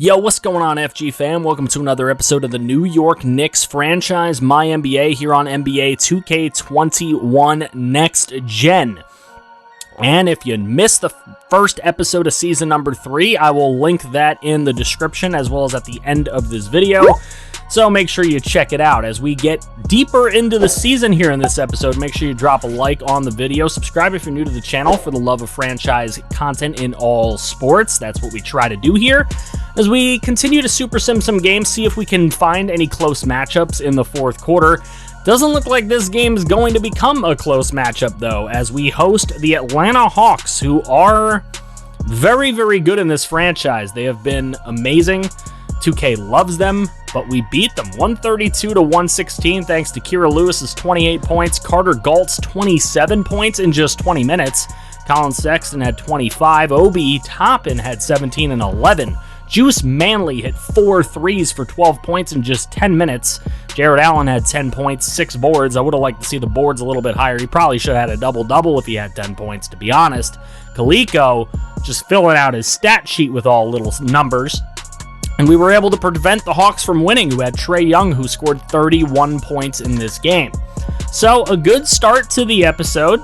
Yo, what's going on, FG fam? Welcome to another episode of the New York Knicks franchise, MyNBA, here on NBA 2K21 Next Gen. And if you missed the first episode of season number 3, I will link that in the description as well as at the end of this video. So make sure you check it out. As we get deeper into the season here in this episode, make sure you drop a like on the video. Subscribe if you're new to the channel for the love of franchise content in all sports. That's what we try to do here. As we continue to super sim some games, see if we can find any close matchups in the fourth quarter. Doesn't look like this game is going to become a close matchup, though, as we host the Atlanta Hawks, who are very, very good in this franchise. They have been amazing. 2K loves them, but we beat them 132-116 thanks to Kira Lewis's 28 points, Carter Galt's 27 points in just 20 minutes. Colin Sexton had 25, Obi Toppin had 17 and 11. Juice Manley hit 4 threes for 12 points in just 10 minutes. Jared Allen had 10 points, 6 boards. I would have liked to see the boards a little bit higher. He probably should have had a double-double if he had 10 points, to be honest. Kaliko just filling out his stat sheet with all little numbers. And we were able to prevent the Hawks from winning, who had Trae Young, who scored 31 points in this game. So a good start to the episode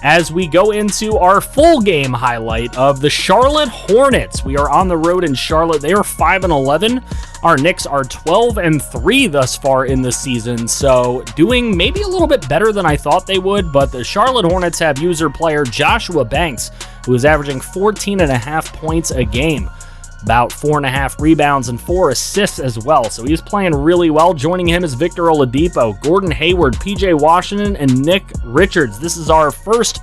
as we go into our full game highlight of the Charlotte Hornets. We are on the road in Charlotte. They are 5-11. Our Knicks are 12-3 thus far in the season, so doing maybe a little bit better than I thought they would, but the Charlotte Hornets have user player Joshua Banks, who is averaging 14.5 points a game. About 4.5 rebounds and 4 assists as well. So he's playing really well. Joining him is Victor Oladipo, Gordon Hayward, PJ Washington, and Nick Richards. This is our first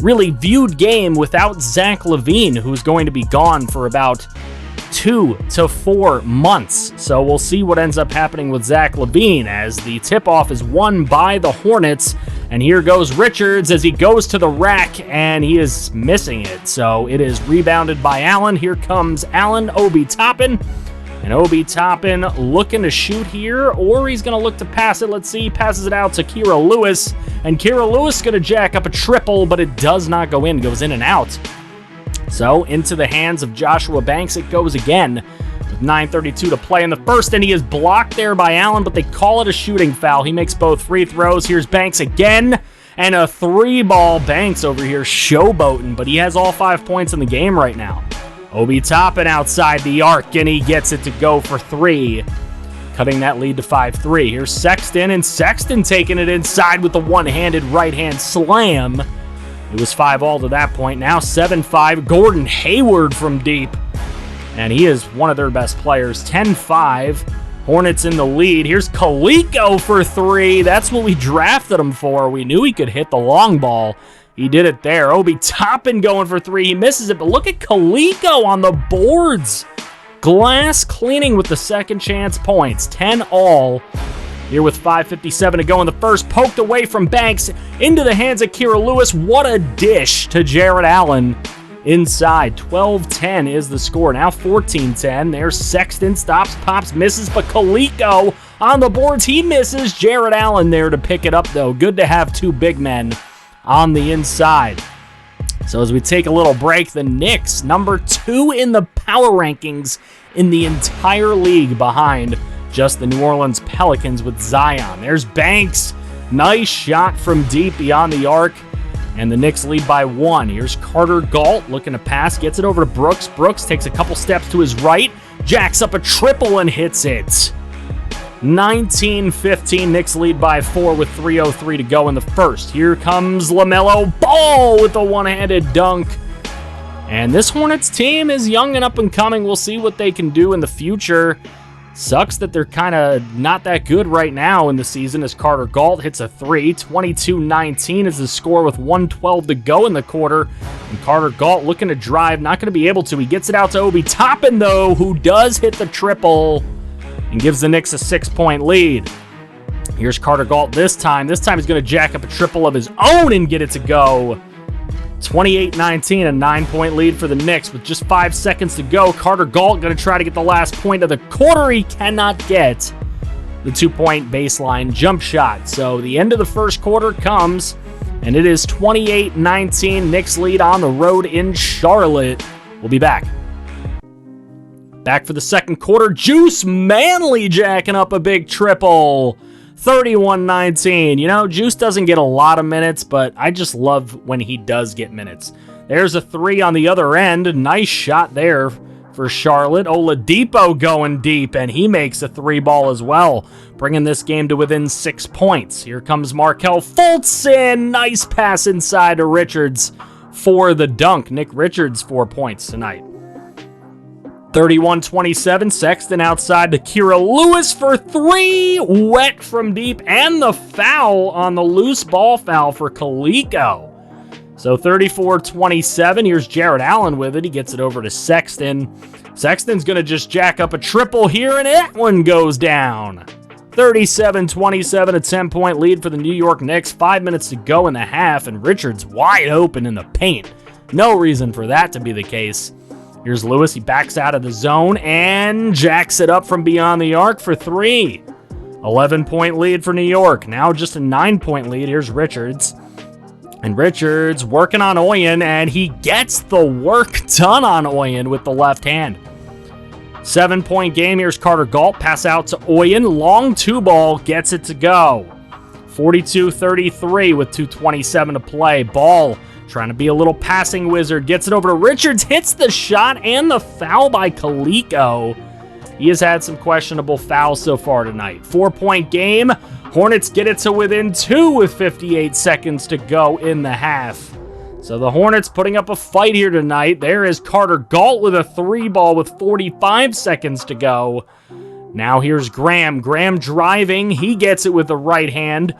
really viewed game without Zach LaVine, who's going to be gone for about 2 to 4 months. So we'll see what ends up happening with Zach LaVine, as the tip-off is won by the Hornets. And here goes Richards as he goes to the rack, and he is missing it. So it is rebounded by Allen. Here comes Allen, Obi Toppin. And Obi Toppin looking to shoot here, or he's going to look to pass it. Let's see. Passes it out to Kira Lewis. And Kira Lewis is going to jack up a triple, but it does not go in. Goes in and out. So into the hands of Joshua Banks it goes again. 9:32 to play in the first, and he is blocked there by Allen, but they call it a shooting foul. He makes both free throws. Here's Banks again, and a 3-ball. Banks over here showboating, but he has all 5 points in the game right now. Obi Toppin outside the arc, and he gets it to go for 3, cutting that lead to 5-3. Here's Sexton, and Sexton taking it inside with the one-handed right-hand slam. It was 5-all to that point. Now 7-5. Gordon Hayward from deep. And he is one of their best players. 10-5. Hornets in the lead. Here's Kaliko for 3. That's what we drafted him for. We knew he could hit the long ball. He did it there. Obi Toppin going for 3. He misses it, but look at Kaliko on the boards. Glass cleaning with the second chance points. 10-all. Here with 5:57 to go in the first. Poked away from Banks into the hands of Kira Lewis. What a dish to Jared Allen. Inside, 12-10 is the score. Now 14-10. There's Sexton. Stops, pops, misses, but Kaliko on the boards. He misses. Jared Allen there to pick it up, though. Good to have 2 big men on the inside. So as we take a little break, the Knicks, number 2 in the power rankings in the entire league, behind just the New Orleans Pelicans with Zion. There's Banks. Nice shot from deep beyond the arc. And the Knicks lead by 1. Here's Carter Galt looking to pass. Gets it over to Brooks. Brooks takes a couple steps to his right. Jacks up a triple and hits it. 19-15. Knicks lead by 4 with 3:03 to go in the first. Here comes LaMelo Ball with a one-handed dunk. And this Hornets team is young and up and coming. We'll see what they can do in the future. Sucks that they're kind of not that good right now in the season, as Carter Galt hits a 3. 22-19 is the score with 1:12 to go in the quarter. And Carter Galt looking to drive, not going to be able to. He gets it out to Obi Toppin, though, who does hit the triple and gives the Knicks a 6-point lead. Here's Carter Galt this time. This time he's going to jack up a triple of his own and get it to go. 28-19, a 9-point lead for the Knicks with just 5 seconds to go. Carter Galt going to try to get the last point of the quarter. He cannot get the 2-point baseline jump shot. So the end of the first quarter comes, and it is 28-19. Knicks lead on the road in Charlotte. We'll be back. Back for the second quarter, Juice Manley jacking up a big triple. 31-19. You know, Juice doesn't get a lot of minutes, but I just love when he does get minutes. There's a three on the other end. Nice shot there for Charlotte. Oladipo going deep, and he makes a three ball as well, bringing this game to within 6 points. Here comes Markelle Fultz, and nice pass inside to Richards for the dunk. Nick Richards, 4 points tonight. 31-27, Sexton outside to Kira Lewis for three, wet from deep, and the foul on the loose ball foul for Kaliko. So 34-27, here's Jarrett Allen with it. He gets it over to Sexton. Sexton's going to just jack up a triple here, and that one goes down. 37-27, a 10-point lead for the New York Knicks. 5 minutes to go in the half, and Richards wide open in the paint. No reason for that to be the case. Here's Lewis. He backs out of the zone and jacks it up from beyond the arc for three. 11-point lead for New York. Now just a 9-point lead. Here's Richards. And Richards working on Oyen, and he gets the work done on Oyen with the left hand. 7-point game. Here's Carter Galt. Pass out to Oyen. Long two ball. Gets it to go. 42-33 with 2:27 to play. Ball trying to be a little passing wizard. Gets it over to Richards. Hits the shot and the foul by Kaliko. He has had some questionable fouls so far tonight. 4-point game. Hornets get it to within 2 with 58 seconds to go in the half. So the Hornets putting up a fight here tonight. There is Carter Galt with a three ball with 45 seconds to go. Now here's Graham. Graham driving. He gets it with the right hand.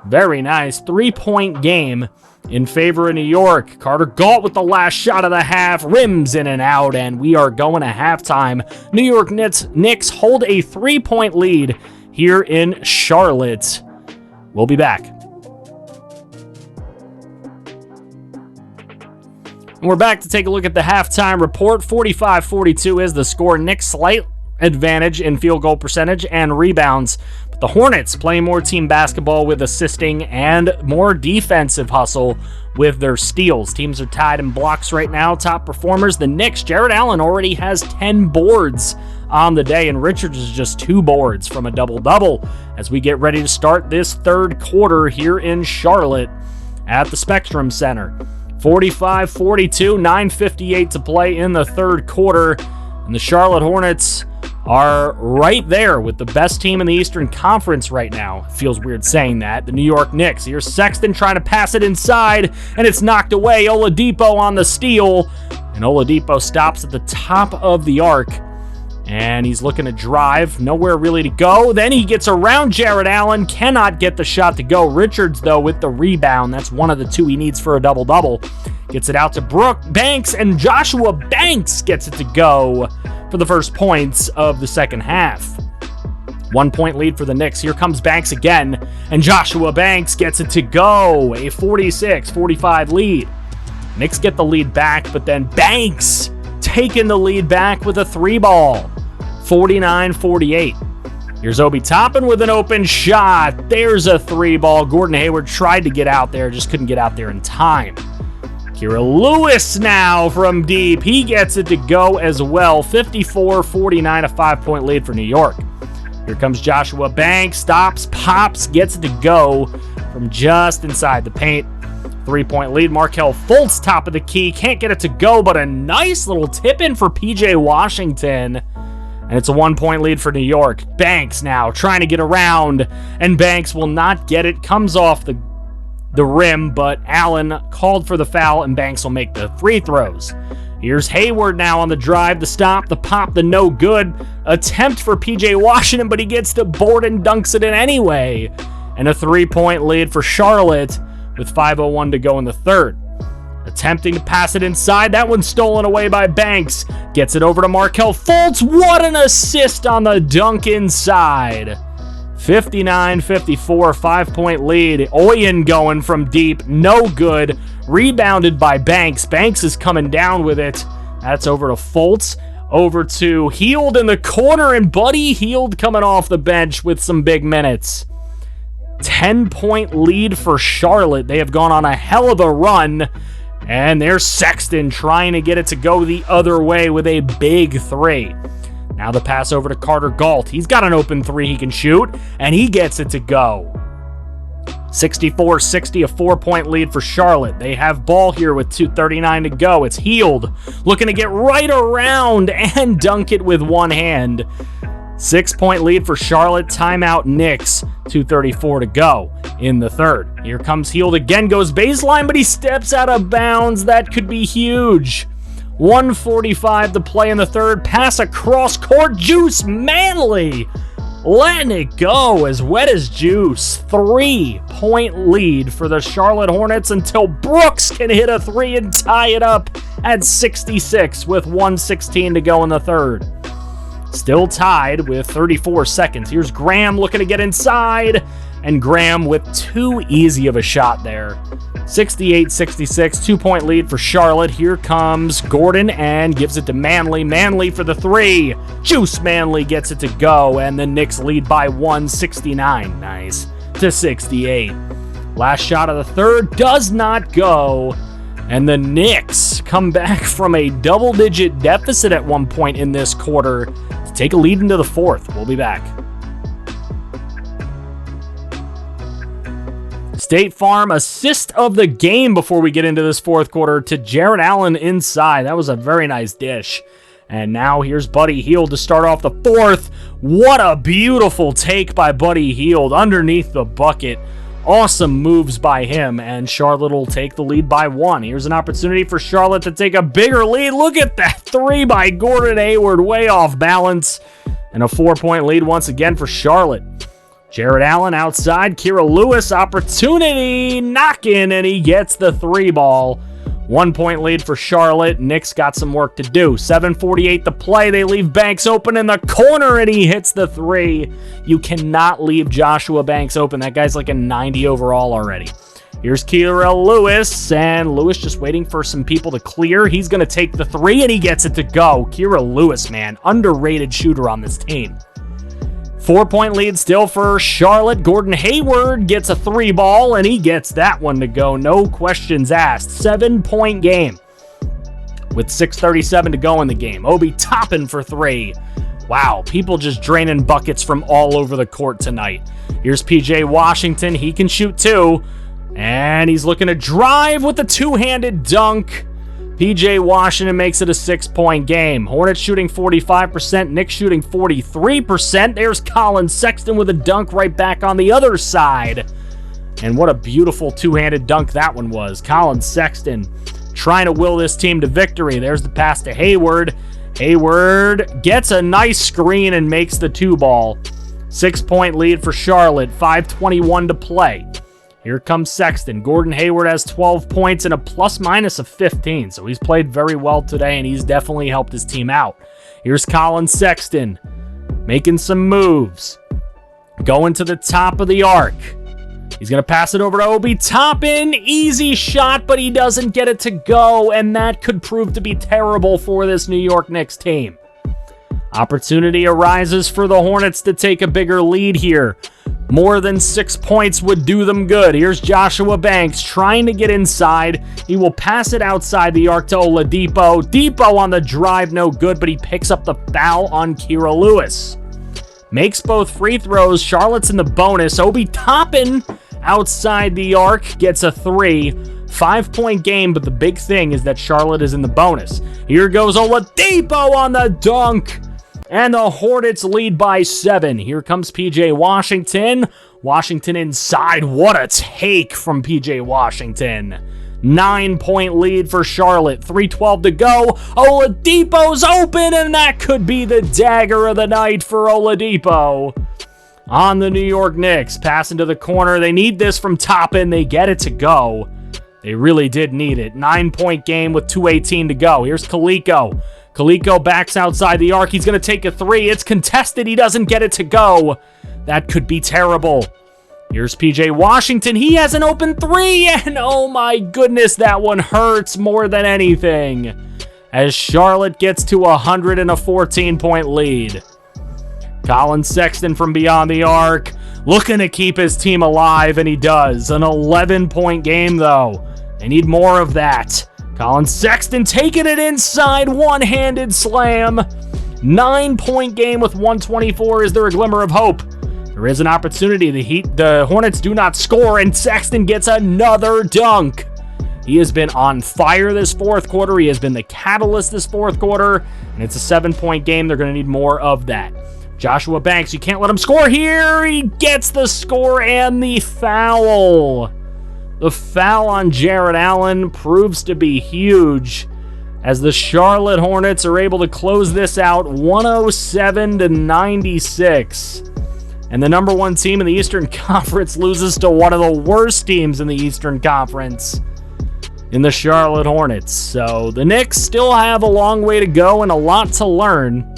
Very nice. 3-point game in favor of New York. Carter Galt with the last shot of the half. Rims in and out, and we are going to halftime. New York Knicks hold a 3-point lead here in Charlotte. We'll be back. And we're back to take a look at the halftime report. 45-42 is the score. Knicks slight advantage in field goal percentage and rebounds. But the Hornets playing more team basketball with assisting and more defensive hustle with their steals. Teams are tied in blocks right now. Top performers, the Knicks. Jarrett Allen already has 10 boards on the day, and Richards is just 2 boards from a double-double as we get ready to start this third quarter here in Charlotte at the Spectrum Center. 45-42, 9:58 to play in the third quarter, and the Charlotte Hornets are right there with the best team in the Eastern Conference right now. Feels weird saying that. The New York Knicks. Here's Sexton trying to pass it inside, and it's knocked away. Oladipo on the steal, and Oladipo stops at the top of the arc, and he's looking to drive. Nowhere really to go. Then he gets around Jarrett Allen. Cannot get the shot to go. Richards, though, with the rebound. That's one of the 2 he needs for a double-double. Gets it out to Banks, and Joshua Banks gets it to go for the first points of the second half. 1-point lead for the Knicks. Here comes Banks again, and Joshua Banks gets it to go. A 46-45 lead. Knicks get the lead back, but then Banks taking the lead back with a 3-ball. 49-48. Here's Obi Toppin with an open shot. There's a 3-ball. Gordon Hayward tried to get out there, just couldn't get out there in time. Kira Lewis now from deep. He gets it to go as well. 54-49, a 5-point lead for New York. Here comes Joshua Banks. Stops, pops, gets it to go from just inside the paint. 3-point lead. Markelle Fultz, top of the key. Can't get it to go, but a nice little tip-in for P.J. Washington. And it's a 1-point lead for New York. Banks now trying to get around, and Banks will not get it. Comes off the rim, but Allen called for the foul, and Banks will make the free throws. Here's Hayward now on the drive, the stop, the pop, the no good. Attempt for P.J. Washington, but he gets the board and dunks it in anyway. And a 3-point lead for Charlotte with 5:01 to go in the third. Attempting to pass it inside. That one's stolen away by Banks. Gets it over to Markelle Fultz. What an assist on the dunk inside. 59-54, 5-point lead. Oyen going from deep. No good. Rebounded by Banks. Banks is coming down with it. That's over to Fultz. Over to Hield in the corner, and Buddy Hield coming off the bench with some big minutes. 10-point lead for Charlotte. They have gone on a hell of a run. And there's Sexton trying to get it to go the other way with a big 3. Now the pass over to Carter Galt. He's got an open three he can shoot, and he gets it to go. 64-60, a 4-point lead for Charlotte. They have ball here with 2:39 to go. It's Hield looking to get right around and dunk it with one hand. 6-point lead for Charlotte. Timeout Knicks. 2:34 to go in the third. Here comes Hield again. Goes baseline, but he steps out of bounds. That could be huge. 1:45 to play in the third. Pass across court. Juice Manley letting it go as wet as juice. 3-point lead for the Charlotte Hornets until Brooks can hit a three and tie it up at 66 with 1:16 to go in the third. Still tied with 34 seconds. Here's Graham looking to get inside, and Graham with too easy of a shot there. 68-66, 2-point lead for Charlotte. Here comes Gordon and gives it to Manley. Manley for the three. Juice Manley gets it to go, and the Knicks lead by 169. Nice. To 68. Last shot of the third does not go, and the Knicks come back from a double-digit deficit at one point in this quarter to take a lead into the fourth. We'll be back. State Farm assist of the game before we get into this fourth quarter to Jared Allen inside. That was a very nice dish. And now here's Buddy Hield to start off the fourth. What a beautiful take by Buddy Hield underneath the bucket. Awesome moves by him, and Charlotte will take the lead by one. Here's an opportunity for Charlotte to take a bigger lead. Look at that three by Gordon Hayward, way off balance. And a 4-point lead once again for Charlotte. Jared Allen outside. Kira Lewis, opportunity, knocking, and he gets the three ball. 1-point lead for Charlotte. Knicks got some work to do. 7:48 to play. They leave Banks open in the corner, and he hits the three. You cannot leave Joshua Banks open. That guy's like a 90 overall already. Here's Kira Lewis, and Lewis just waiting for some people to clear. He's going to take the three, and he gets it to go. Kira Lewis, man, underrated shooter on this team. 4-point lead still for Charlotte. Gordon Hayward gets a three ball, and he gets that one to go. No questions asked. 7-point game with 6:37 to go in the game. Obi Toppin for three. Wow, people just draining buckets from all over the court tonight. Here's PJ Washington. He can shoot too, and he's looking to drive with a two-handed dunk. PJ Washington makes it a 6-point game. Hornets shooting 45%, Knicks shooting 43%. There's Colin Sexton with a dunk right back on the other side. And what a beautiful two-handed dunk that one was. Colin Sexton trying to will this team to victory. There's the pass to Hayward. Hayward gets a nice screen and makes the two ball. 6-point lead for Charlotte, 5:21 to play. Here comes Sexton. Gordon Hayward has 12 points and a plus-minus of 15, so he's played very well today, and he's definitely helped his team out. Here's Colin Sexton making some moves. Going to the top of the arc. He's going to pass it over to Obi Toppin. Easy shot, but he doesn't get it to go, and that could prove to be terrible for this New York Knicks team. Opportunity arises for the Hornets to take a bigger lead here. More than 6 points would do them good. Here's Joshua Banks trying to get inside. He will pass it outside the arc to Oladipo. Depot on the drive, no good, but he picks up the foul on Kira Lewis. Makes both free throws. Charlotte's in the bonus. Obi Toppin outside the arc gets a three. 5-point game, but the big thing is that Charlotte is in the bonus. Here goes Oladipo on the dunk. And the Hornets lead by 7. Here comes PJ Washington. Washington inside. What a take from PJ Washington. 9-point lead for Charlotte. 3:12 to go. Oladipo's open, and that could be the dagger of the night for Oladipo. On the New York Knicks. Pass into the corner. They need this from Toppin. They get it to go. They really did need it. 9-point game with 2:18 to go. Here's Kaliko. Kaliko backs outside the arc. He's going to take a three. It's contested. He doesn't get it to go. That could be terrible. Here's PJ Washington. He has an open three, and oh my goodness, that one hurts more than anything. As Charlotte gets to 114-point lead. Colin Sexton from beyond the arc, looking to keep his team alive, and he does. An 11-point game, though. They need more of that. Colin Sexton taking it inside, one-handed slam, 9-point game with 124. Is there a glimmer of hope? There is an opportunity. The Hornets do not score, and Sexton gets another dunk. He has been on fire this fourth quarter. He has been the catalyst this fourth quarter, and it's a 7-point game. They're going to need more of that. Joshua Banks, you can't let him score here. He gets the score and the foul. The foul on Jarrett Allen proves to be huge as the Charlotte Hornets are able to close this out 107-96. And the number one team in the Eastern Conference loses to one of the worst teams in the Eastern Conference in the Charlotte Hornets. So the Knicks still have a long way to go and a lot to learn.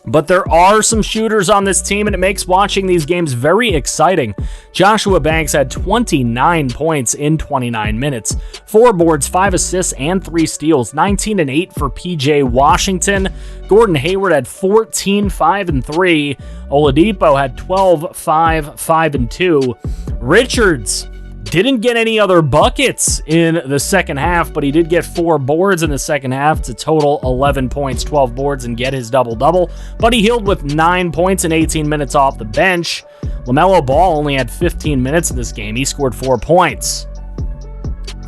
But there are some shooters on this team, and it makes watching these games very exciting. Joshua Banks had 29 points in 29 minutes, 4 boards, 5 assists, and 3 steals, 19 and 8 for PJ Washington. Gordon Hayward had 14, 5 and 3. Oladipo had 12, 5, 5 and 2. Richards didn't get any other buckets in the second half, but he did get 4 boards in the second half to total 11 points, 12 boards, and get his double-double. But he healed with 9 points in 18 minutes off the bench. LaMelo Ball only had 15 minutes in this game. He scored 4 points.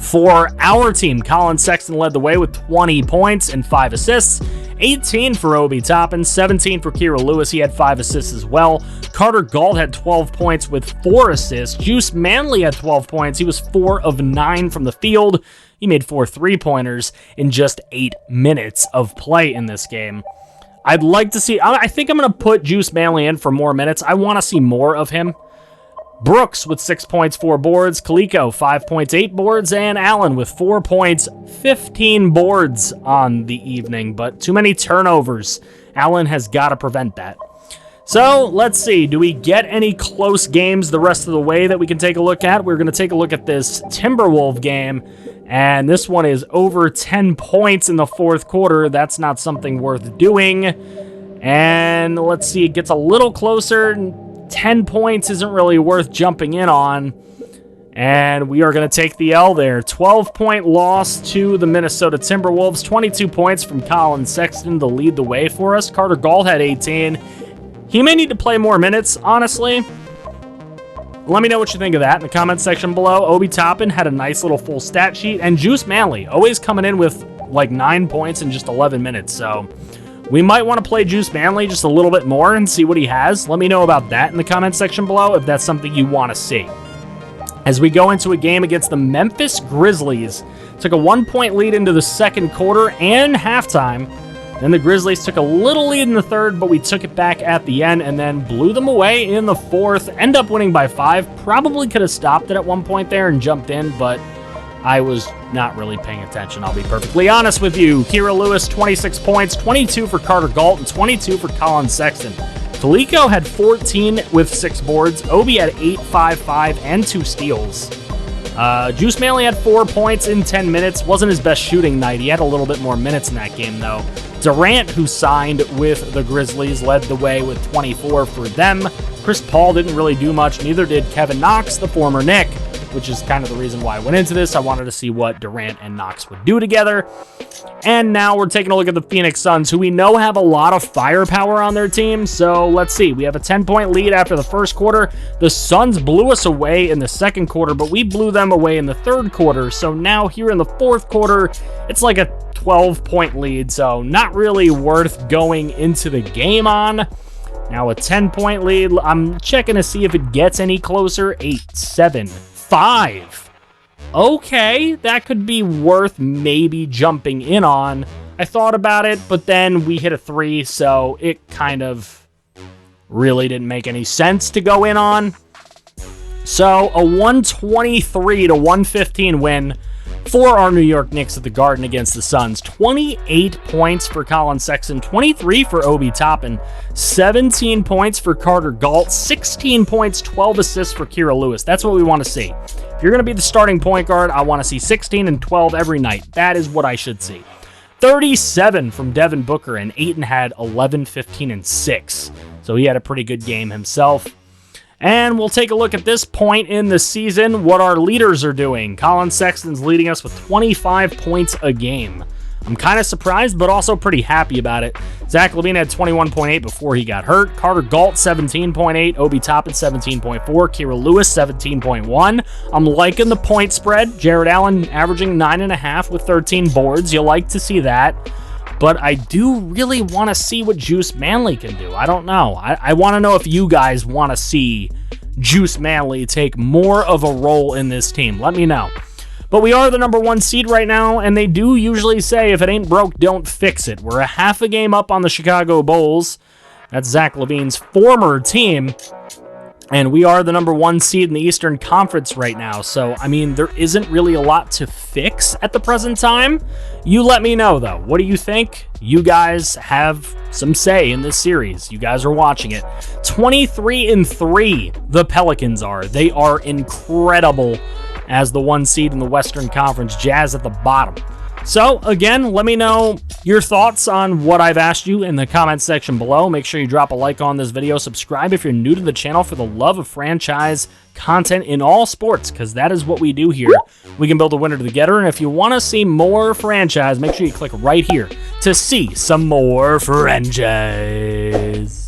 For our team, Colin Sexton led the way with 20 points and 5 assists. 18 for Obi Toppin, 17 for Kira Lewis. He had 5 assists as well. Carter Gault had 12 points with 4 assists. Juice Manley had 12 points. He was 4 of 9 from the field. He made 4 3-pointers in just 8 minutes of play in this game. I'd like to see... I think I'm going to put Juice Manley in for more minutes. I want to see more of him. Brooks with 6 points, 4 boards. Kaliko, 5 points, 8 boards. And Allen with 4 points, 15 boards on the evening. But too many turnovers. Allen has got to prevent that. So, let's see. Do we get any close games the rest of the way that we can take a look at? We're going to take a look at this Timberwolves game. And this one is over 10 points in the fourth quarter. That's not something worth doing. And let's see. It gets a little closer. 10 points isn't really worth jumping in on. And we are going to take the L there. 12-point loss to the Minnesota Timberwolves. 22 points from Colin Sexton to lead the way for us. Carter Gault had 18. He may need to play more minutes, honestly. Let me know what you think of that in the comments section below. Obi Toppin had a nice little full stat sheet. And Juice Manley, always coming in with like 9 points in just 11 minutes. So we might want to play Juice Manley just a little bit more and see what he has. Let me know about that in the comments section below if that's something you want to see. As we go into a game against the Memphis Grizzlies, took a 1-point lead into the second quarter and halftime. Then the Grizzlies took a little lead in the third, but we took it back at the end and then blew them away in the fourth. End up winning by 5. Probably could have stopped it at one point there and jumped in, but I was not really paying attention, I'll be perfectly honest with you. Kira Lewis, 26 points, 22 for Carter Gault, and 22 for Colin Sexton. Kaliko had 14 with 6 boards. Obi had 8, 5, 5, and 2 steals. Juice Manley had 4 points in 10 minutes. Wasn't his best shooting night. He had a little bit more minutes in that game, though. Durant, who signed with the Grizzlies, led the way with 24 for them. Chris Paul didn't really do much. Neither did Kevin Knox, the former Knick, which is kind of the reason why I went into this. I wanted to see what Durant and Knox would do together. And now we're taking a look at the Phoenix Suns, who we know have a lot of firepower on their team. So let's see. We have a 10-point lead after the first quarter. The Suns blew us away in the second quarter, but we blew them away in the third quarter. So now here in the fourth quarter, it's like a 12-point lead. So not really worth going into the game on. Now a 10-point lead. I'm checking to see if it gets any closer. 8, 7, 5. Okay, that could be worth maybe jumping in on. I thought about it, but then we hit a 3, so it kind of really didn't make any sense to go in on. So a 123-115 win for our New York Knicks at the Garden against the Suns. 28 points for Colin Sexton, 23 for Obi Toppin, 17 points for Carter Gault, 16 points, 12 assists for Kira Lewis. That's what we want to see. If you're going to be the starting point guard, I want to see 16 and 12 every night. That is what I should see. 37 from Devin Booker, and Ayton had 11, 15, and 6. So he had a pretty good game himself. And we'll take a look at this point in the season, what our leaders are doing. Colin Sexton's leading us with 25 points a game. I'm kind of surprised, but also pretty happy about it. Zach LaVine had 21.8 before he got hurt. Carter Galt, 17.8. Obi Toppin, 17.4. Kira Lewis, 17.1. I'm liking the point spread. Jared Allen averaging 9.5 with 13 boards. You like to see that. But I do really want to see what Juice Manley can do. I don't know. I want to know if you guys want to see Juice Manley take more of a role in this team. Let me know. But we are the number 1 seed right now, and they do usually say if it ain't broke, don't fix it. We're a half a game up on the Chicago Bulls. That's Zach LaVine's former team. And we are the number 1 seed in the Eastern Conference right now. So, I mean, there isn't really a lot to fix at the present time. You let me know, though. What do you think? You guys have some say in this series. You guys are watching it. 23-3, the Pelicans are. They are incredible as the 1 seed in the Western Conference. Jazz at the bottom. So, again, let me know your thoughts on what I've asked you in the comments section below. Make sure you drop a like on this video. Subscribe if you're new to the channel for the love of franchise content in all sports, because that is what we do here. We can build a winner together, and if you want to see more franchise, make sure you click right here to see some more franchise.